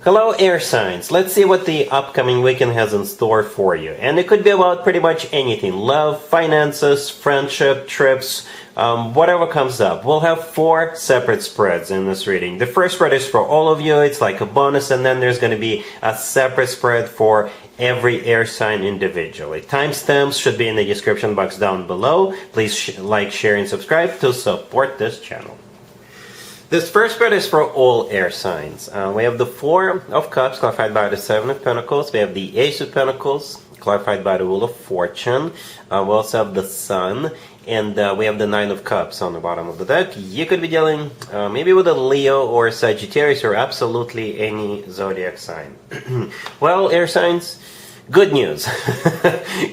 Hello, air signs. Let's see what the upcoming weekend has in store for you. And it could be about pretty much anything. Love, finances, friendship, trips, whatever comes up. We'll have 4 separate spreads in this reading. The first spread is for all of you. It's like a bonus, and then there's going to be a separate spread for every air sign individually. Timestamps should be in the description box down below. Please like, share, and subscribe to support this channel. This first spread is for all air signs. We have the 4 of Cups, clarified by the 7 of Pentacles. We have the Ace of Pentacles, clarified by the Wheel of Fortune. We also have the Sun, and we have the 9 of Cups on the bottom of the deck. You could be dealing maybe with a Leo or Sagittarius or absolutely any zodiac sign. Well, air signs, good news.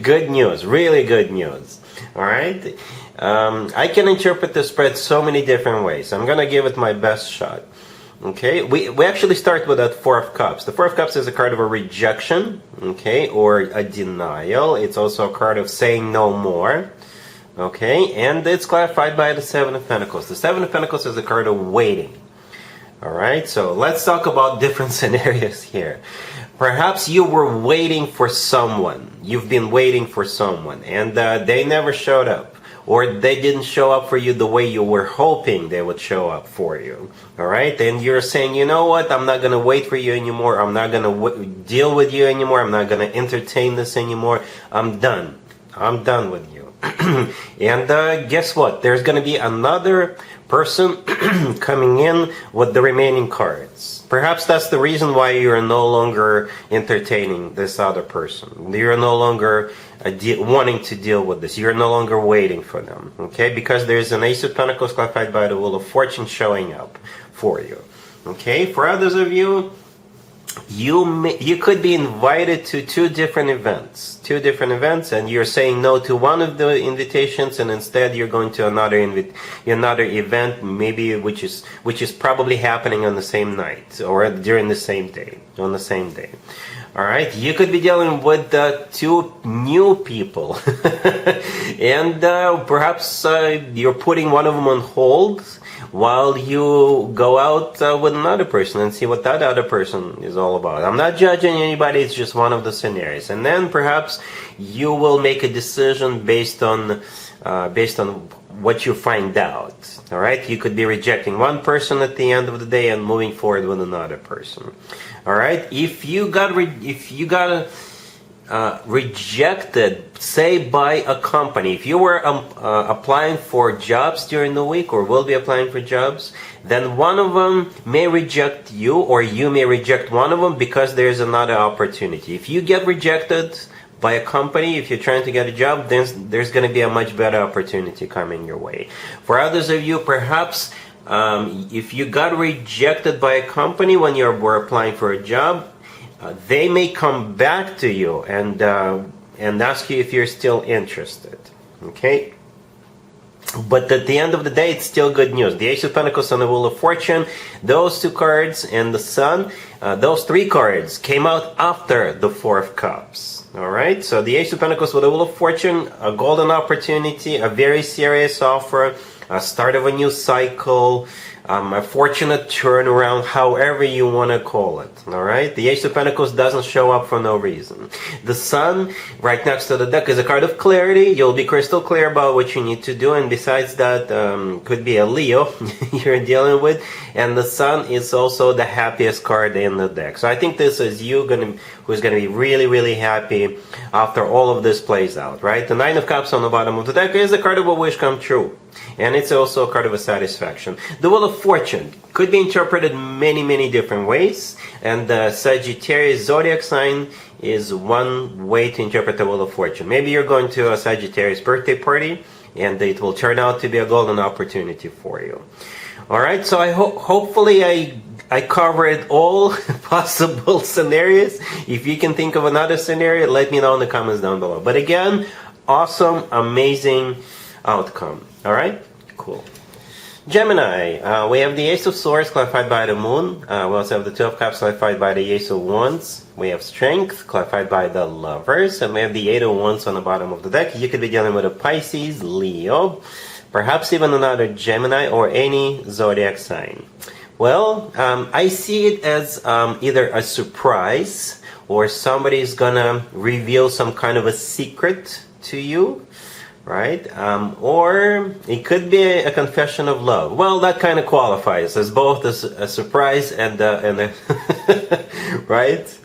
Good news, really good news. All right? I can interpret the spread so many different ways. I'm going to give it my best shot. Okay, we actually start with that 4 of Cups. The 4 of Cups is a card of a rejection, okay, or a denial. It's also a card of saying no more. Okay, and it's clarified by the 7 of Pentacles. The 7 of Pentacles is a card of waiting. Alright, so let's talk about different scenarios here. Perhaps you were waiting for someone. You've been waiting for someone, and they never showed up. Or they didn't show up for you the way you were hoping they would show up for you. Alright? And you're saying, you know what? I'm not going to wait for you anymore. I'm not going to deal with you anymore. I'm not going to entertain this anymore. I'm done. I'm done with you. And guess what? There's going to be another person coming in with the remaining cards. Perhaps that's the reason why you're no longer entertaining this other person. You're no longer wanting to deal with this. You're no longer waiting for them. Okay? Because there's an Ace of Pentacles clarified by the Wheel of Fortune showing up for you. Okay? For others of you, you could be invited to 2 different events. 2 different events, and you're saying no to one of the invitations, and instead you're going to another event, maybe which is probably happening on the same night or during the same day, on the same day. All right, you could be dealing with 2 new people, and perhaps you're putting one of them on hold while you go out with another person and see what that other person is all about. I'm not judging anybody, it's just one of the scenarios. And then perhaps you will make a decision based on what you find out. All right, you could be rejecting one person at the end of the day and moving forward with another person. All right, if you got rejected, say by a company, if you were applying for jobs during the week or will be applying for jobs, then one of them may reject you, or you may reject one of them because there's another opportunity. If you get rejected by a company, if you're trying to get a job, then there's going to be a much better opportunity coming your way. For others of you, perhaps if you got rejected by a company when you were applying for a job, they may come back to you and ask you if you're still interested. Okay? But at the end of the day, it's still good news. The Ace of Pentacles and the Wheel of Fortune, those 2 cards, and the Sun, those 3 cards came out after the 4 of Cups. Alright? So the Ace of Pentacles with the Wheel of Fortune, a golden opportunity, a very serious offer, a start of a new cycle, a fortunate turnaround, however you want to call it. Alright? The Ace of Pentacles doesn't show up for no reason. The Sun, right next to the deck, is a card of clarity. You'll be crystal clear about what you need to do, and besides that, could be a Leo you're dealing with. And the Sun is also the happiest card in the deck. So I think this is you who's going to be really, really happy after all of this plays out, right? The 9 of Cups on the bottom of the deck is a card of a wish come true. And it's also a card of a satisfaction. The Wheel of Fortune could be interpreted many, many different ways. And the Sagittarius zodiac sign is one way to interpret the Wheel of Fortune. Maybe you're going to a Sagittarius birthday party, and it will turn out to be a golden opportunity for you. Alright, so hopefully I covered all possible scenarios. If you can think of another scenario, let me know in the comments down below. But again, awesome, amazing outcome. Alright? Cool. Gemini, we have the Ace of Swords clarified by the Moon. We also have the 2 of Cups clarified by the Ace of Wands. We have Strength clarified by the Lovers. And we have the 8 of Wands on the bottom of the deck. You could be dealing with a Pisces, Leo, perhaps even another Gemini or any zodiac sign. Well, I see it as either a surprise or somebody's gonna reveal some kind of a secret to you, right? Or it could be a confession of love. Well, that kind of qualifies as both a surprise and a right?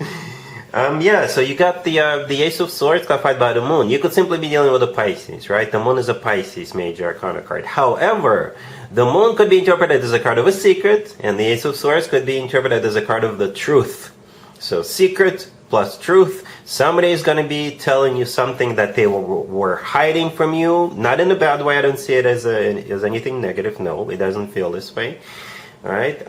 Yeah, so you got the Ace of Swords clarified by the Moon. You could simply be dealing with a Pisces, right? The Moon is a Pisces major arcana card. However, the Moon could be interpreted as a card of a secret, and the Ace of Swords could be interpreted as a card of the truth. So secret plus truth. Somebody is going to be telling you something that they were hiding from you. Not in a bad way. I don't see it as anything negative. No, it doesn't feel this way. All right.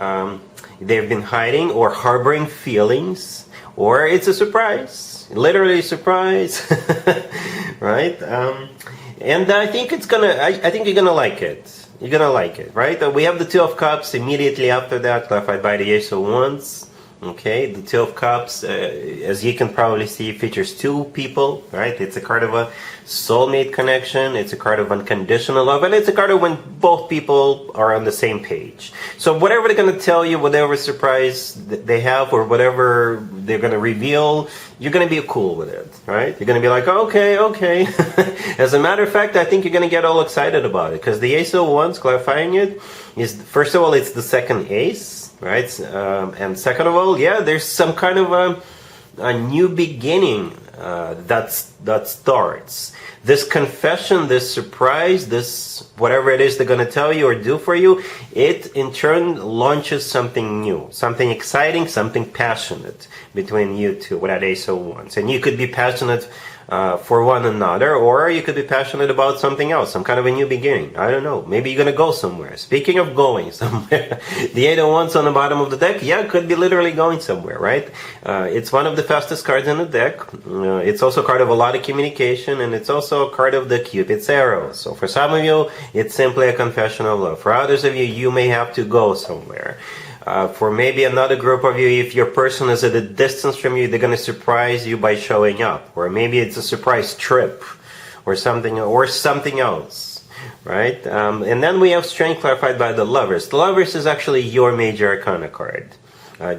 They've been hiding or harboring feelings. Or it's a surprise, literally a surprise, right? And I think it's gonna. I think you're gonna like it. You're gonna like it, right? We have the Two of Cups immediately after that, clarified by the Ace of Wands. Okay, the Two of Cups, as you can probably see, features two people, right? It's a card of a soulmate connection. It's a card of unconditional love, and it's a card of when both people are on the same page. So whatever they're going to tell you, whatever surprise they have, or whatever they're going to reveal, you're going to be cool with it, right? You're going to be like, okay, okay. As a matter of fact, I think you're going to get all excited about it, because the Ace of Wands, clarifying it, is, first of all, it's the second ace. Right, and second of all, yeah, there's some kind of a new beginning that starts. This confession, this surprise, this whatever it is they're going to tell you or do for you, it in turn launches something new, something exciting, something passionate between you two with that Ace of Wands. And you could be passionate for one another, or you could be passionate about something else, some kind of a new beginning. I don't know. Maybe you're going to go somewhere. Speaking of going somewhere, the Eight of Wands on the bottom of the deck, yeah, could be literally going somewhere, right? It's one of the fastest cards in the deck. It's also a card of a lot of communication, and it's also a card of the Cupid's arrow. So for some of you, it's simply a confession of love. For others of you, you may have to go somewhere. For maybe another group of you, if your person is at a distance from you, they're going to surprise you by showing up. Or maybe it's a surprise trip or something else, right? And then we have Strength clarified by the Lovers. The Lovers is actually your major arcana card,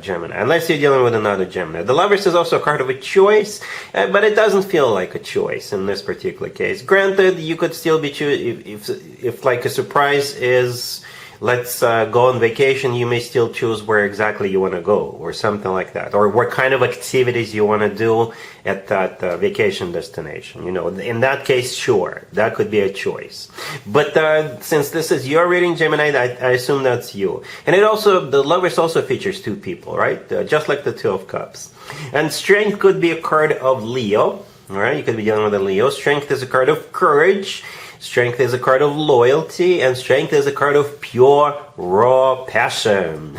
Gemini, unless you're dealing with another Gemini. The Lovers is also a card of a choice, but it doesn't feel like a choice in this particular case. Granted, you could still be if like a surprise is, let's go on vacation, you may still choose where exactly you want to go, or something like that, or what kind of activities you want to do at that vacation destination. You know, in that case, sure, that could be a choice. But since this is your reading, Gemini, I assume that's you. And it also, the Lovers also features two people, right? Just like the Two of Cups. And Strength could be a card of Leo. All right, you could be dealing with a Leo. Strength is a card of courage. Strength is a card of loyalty, and Strength is a card of pure, raw passion.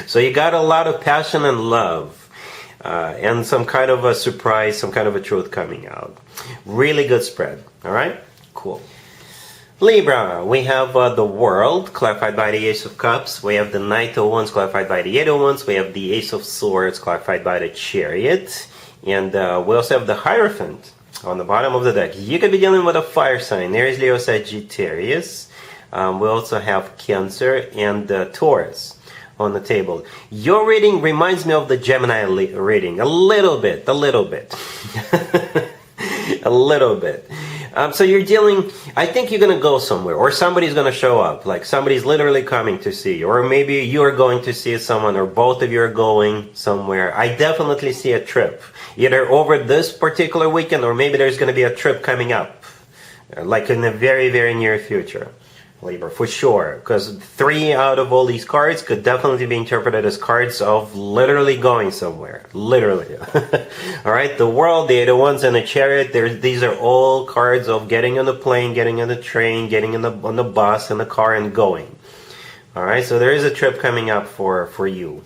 So you got a lot of passion and love, and some kind of a surprise, some kind of a truth coming out. Really good spread. All right? Cool. Libra, we have the World, clarified by the Ace of Cups. We have the Knight of Wands, clarified by the Eight of Wands. We have the Ace of Swords, clarified by the Chariot. And we also have the Hierophant on the bottom of the deck. You could be dealing with a fire sign. Aries, Leo, Sagittarius. We also have Cancer and Taurus on the table. Your reading reminds me of the Gemini reading. A little bit. A little bit. So you're dealing, I think you're going to go somewhere, or somebody's going to show up, like somebody's literally coming to see you, or maybe you're going to see someone, or both of you are going somewhere. I definitely see a trip, either over this particular weekend, or maybe there's going to be a trip coming up, like in the very, very near future. Libra, for sure, because 3 out of all these cards could definitely be interpreted as cards of literally going somewhere. Literally. All right, the World, the Eight of Wands, and the Chariot, these are all cards of getting on the plane, getting on the train, getting on the bus, in the car, and going. All right, so there is a trip coming up for you.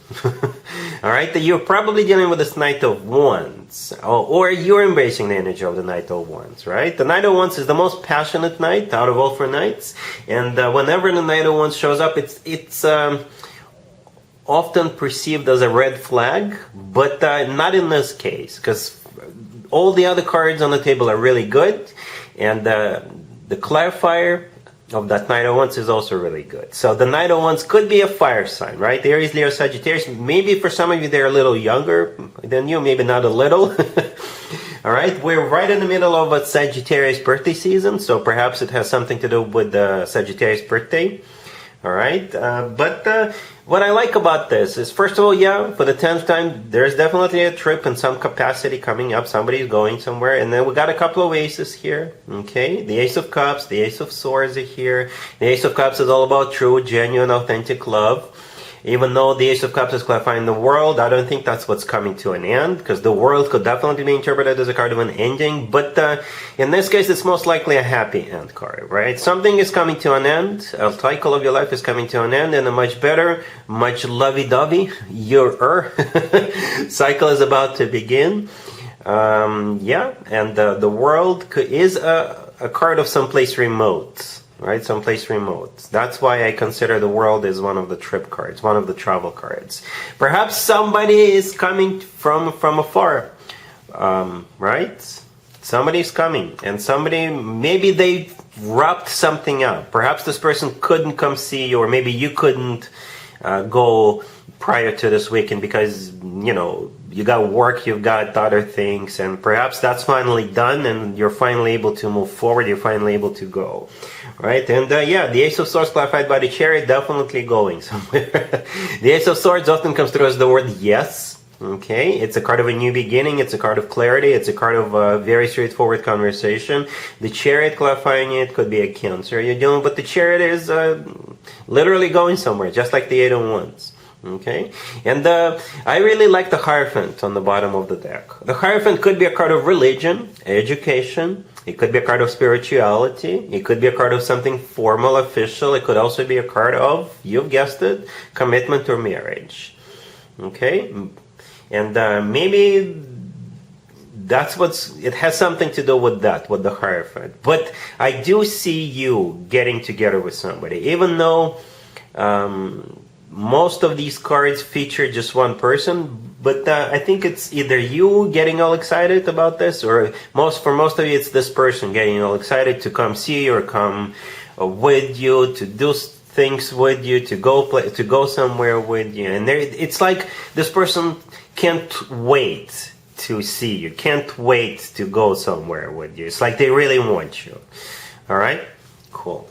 All right, you're probably dealing with this Knight of Wands, or you're embracing the energy of the Knight of Wands, right? The Knight of Wands is the most passionate knight out of all 4 knights, and whenever the Knight of Wands shows up, it's often perceived as a red flag, but not in this case, because all the other cards on the table are really good, and the clarifier of that Knight of Wands is also really good. So the Knight of Wands could be a fire sign, right? Aries, Leo, Sagittarius. Maybe for some of you they're a little younger than you, maybe not a little. All right, we're right in the middle of a Sagittarius birthday season, so perhaps it has something to do with the Sagittarius birthday. All right, but what I like about this is, first of all, yeah, for the 10th time, there's definitely a trip in some capacity coming up. Somebody's going somewhere. And then we got a couple of aces here, okay? The Ace of Cups, the Ace of Swords are here. The Ace of Cups is all about true, genuine, authentic love. Even though the Ace of Cups is clarifying the world, I don't think that's what's coming to an end, because the world could definitely be interpreted as a card of an ending. But in this case, it's most likely a happy end card, right? Something is coming to an end. A cycle of your life is coming to an end, and a much better, much lovey-dovey, your cycle is about to begin. Yeah, and the world is a card of someplace remote. Right, someplace remote. That's why I consider the world as one of the trip cards, one of the travel cards. Perhaps somebody is coming from afar, right? Somebody's coming, and somebody, maybe they wrapped something up. Perhaps this person couldn't come see you, or maybe you couldn't go prior to this weekend because, you know, you got work, you've got other things, and perhaps that's finally done and you're finally able to move forward, you're finally able to go, right? And yeah, the Ace of Swords clarified by the Chariot, definitely going somewhere. The Ace of Swords often comes through as the word yes, okay? It's a card of a new beginning, it's a card of clarity, it's a card of a very straightforward conversation. The Chariot clarifying it could be a Cancer you're dealing with, but the Chariot is literally going somewhere, just like the Eight of Wands. Okay, and I really like the Hierophant on the bottom of the deck. The Hierophant could be a card of religion, education. It could be a card of spirituality. It could be a card of something formal, official. It could also be a card of, you've guessed it, commitment or marriage. Okay, and maybe that's it has something to do with that, with the Hierophant. But I do see you getting together with somebody, even though most of these cards feature just one person, but I think it's either you getting all excited about this, or for most of you, it's this person getting all excited to come see you, or come with you, to do things with you, to go somewhere with you. And it's like this person can't wait to see you, can't wait to go somewhere with you. It's like they really want you. All right? Cool.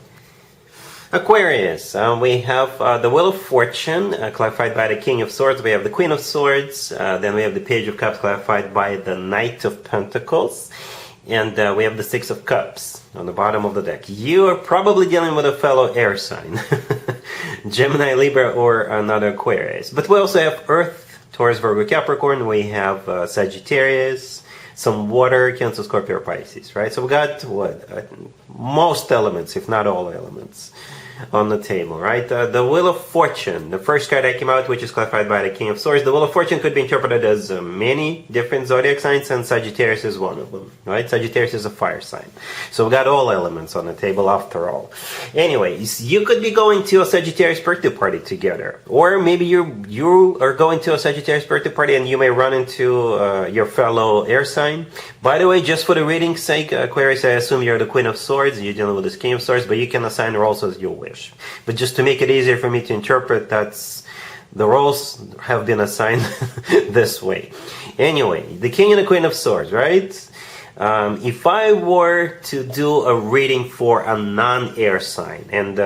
Aquarius, we have the Wheel of Fortune, clarified by the King of Swords. We have the Queen of Swords. Then we have the Page of Cups, clarified by the Knight of Pentacles. And we have the Six of Cups on the bottom of the deck. You are probably dealing with a fellow air sign. Gemini, Libra, or another Aquarius. But we also have Earth, Taurus, Virgo, Capricorn. We have Sagittarius, some water, Cancer, Scorpio, Pisces, right? So we got, most elements, if not all elements, on the table, right? The Wheel of Fortune, the first card that came out, which is clarified by the King of Swords. The Wheel of Fortune could be interpreted as many different zodiac signs, and Sagittarius is one of them, right? Sagittarius is a fire sign. So we got all elements on the table after all. Anyways, you could be going to a Sagittarius birthday party together, or maybe you are going to a Sagittarius birthday party and you may run into your fellow air sign. By the way, just for the reading's sake, Aquarius, I assume you're the Queen of Swords, you're dealing with this King of Swords, but you can assign roles as you wish. But just to make it easier for me to interpret, the roles have been assigned this way. Anyway, the King and the Queen of Swords, right? If I were to do a reading for a non-air sign, and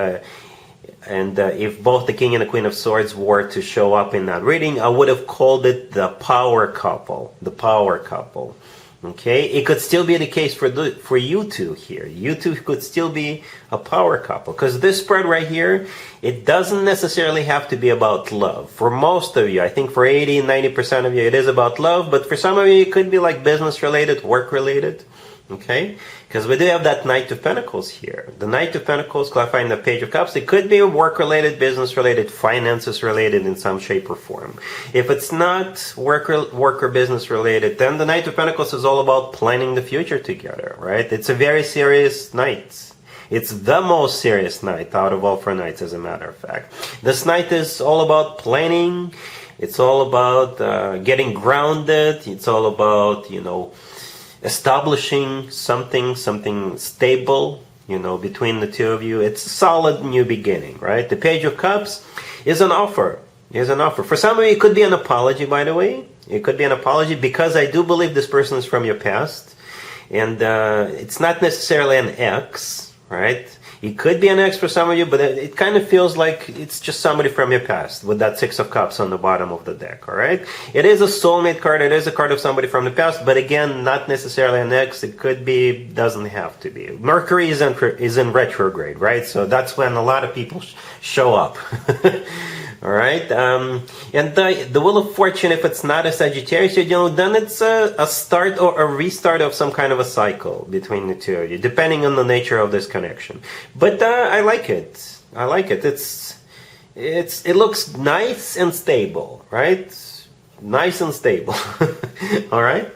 if both the King and the Queen of Swords were to show up in that reading, I would have called it the power couple. The power couple. Okay, it could still be the case for you two here. You two could still be a power couple, because this spread right here, it doesn't necessarily have to be about love. For most of you, I think for 80 and 90% of you, it is about love, but for some of you, it could be like business related, work related. Okay, because we do have that Knight of Pentacles here. The Knight of Pentacles clarifying the Page of Cups. It could be work related, business related, finances related in some shape or form. If it's not work or business related, then the Knight of Pentacles is all about planning the future together, right? It's a very serious night. It's the most serious night out of all 4 nights, as a matter of fact. This night is all about planning. It's all about getting grounded. It's all about, establishing something stable, you know, between the two of you. It's a solid new beginning, right? The Page of Cups is an offer. Is an offer. For some of you, it could be an apology, by the way. It could be an apology, because I do believe this person is from your past. And it's not necessarily an ex, right? It could be an ex for some of you, but it kind of feels like it's just somebody from your past with that Six of Cups on the bottom of the deck, all right? It is a soulmate card. It is a card of somebody from the past, but again, not necessarily an ex. It could be, doesn't have to be. Mercury is in retrograde, right? So that's when a lot of people show up. All right, and the Wheel of Fortune, if it's not a Sagittarius, you know, then it's a start or a restart of some kind of a cycle between the two of you, depending on the nature of this connection. But I like it. I like it. It looks nice and stable, right? Nice and stable. All right.